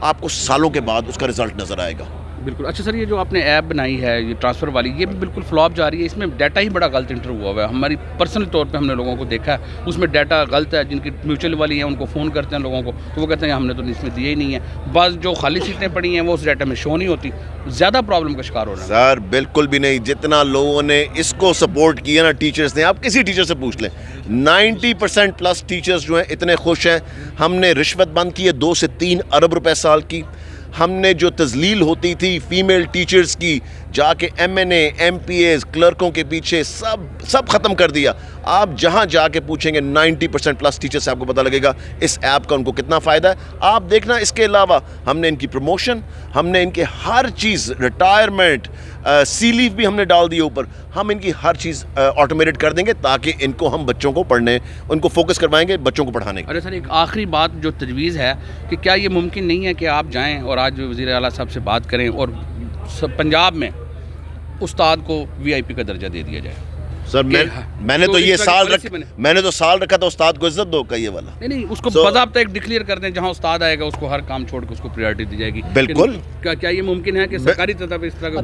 آپ کو سالوں کے بعد اس کا رزلٹ نظر آئے گا. بالکل. اچھا سر، یہ جو آپ نے ایپ بنائی ہے یہ ٹرانسفر والی، یہ بھی بالکل فلاپ جا رہی ہے. اس میں ڈیٹا ہی بڑا غلط انٹر ہوا ہے. ہماری پرسنل طور پہ ہم نے لوگوں کو دیکھا ہے اس میں ڈیٹا غلط ہے. جن کی میوچل والی ہیں ان کو فون کرتے ہیں لوگوں کو تو وہ کہتے ہیں ہم نے تو اس میں دیا ہی نہیں ہے. بعض جو خالی سیٹیں پڑی ہیں وہ اس ڈیٹا میں شو نہیں ہوتی. زیادہ پرابلم کا شکار ہو رہا ہے. سر بالکل بھی نہیں. جتنا لوگوں نے اس کو سپورٹ کیا نا ٹیچرز نے، آپ کسی ٹیچر سے پوچھ لیں، 90% پلس ٹیچرز جو ہیں اتنے خوش ہیں. ہم نے رشوت بند کی ہے 2 سے 3 ارب روپے سال کی. ہم نے جو تذلیل ہوتی تھی فیمیل ٹیچرز کی، جا کے MNA MPAs کلرکوں کے پیچھے سب ختم کر دیا. آپ جہاں جا کے پوچھیں گے 90% پلس ٹیچر سے آپ کو پتہ لگے گا اس ایپ کا ان کو کتنا فائدہ ہے. آپ دیکھنا اس کے علاوہ ہم نے ان کی پروموشن، ہم نے ان کے ہر چیز، ریٹائرمنٹ، سی لیو بھی ہم نے ڈال دی اوپر. ہم ان کی ہر چیز آٹومیٹڈ کر دیں گے تاکہ ان کو ہم بچوں کو پڑھنے، ان کو فوکس کروائیں گے بچوں کو پڑھانے کی. ارے سر، ایک آخری بات جو تجویز ہے کہ کیا یہ ممکن نہیں ہے کہ آپ جائیں اور آج وزیر اعلیٰ صاحب سے بات کریں اور پنجاب میں استاد کو VIP کا درجہ دے دیا جائے؟ سر میں نے تو یہ میں نے تو سال رکھا تھا استاد کو عزت دو کا، یہ والا نہیں اس کو باضابطہ ایک ڈکلیئر کر دیں جہاں استاد آئے گا اس کو ہر کام چھوڑ کے اس کو پریورٹی دی جائے گی. بالکل. کیا یہ ممکن ہے کہ سرکاری سطح پہ اس طرح کا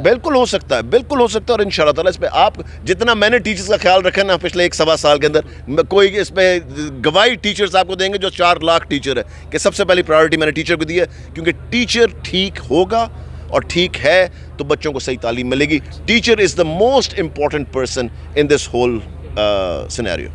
بالکل ہو سکتا ہے، بالکل ہو سکتا ہے. اور ان شاء اللہ تعالیٰ اس پہ آپ جتنا میں نے ٹیچرز کا خیال رکھا نا پچھلے 1-1.25 سال کے اندر، کوئی اس پہ گواہی ٹیچرز آپ کو دیں گے جو 4 لاکھ ٹیچر ہے کہ سب سے پہلی پرائیورٹی میں نے ٹیچر کو دی ہے. کیونکہ ٹیچر ٹھیک ہوگا اور ٹھیک ہے تو بچوں کو صحیح تعلیم ملے گی. Teacher is the most important person in this whole scenario.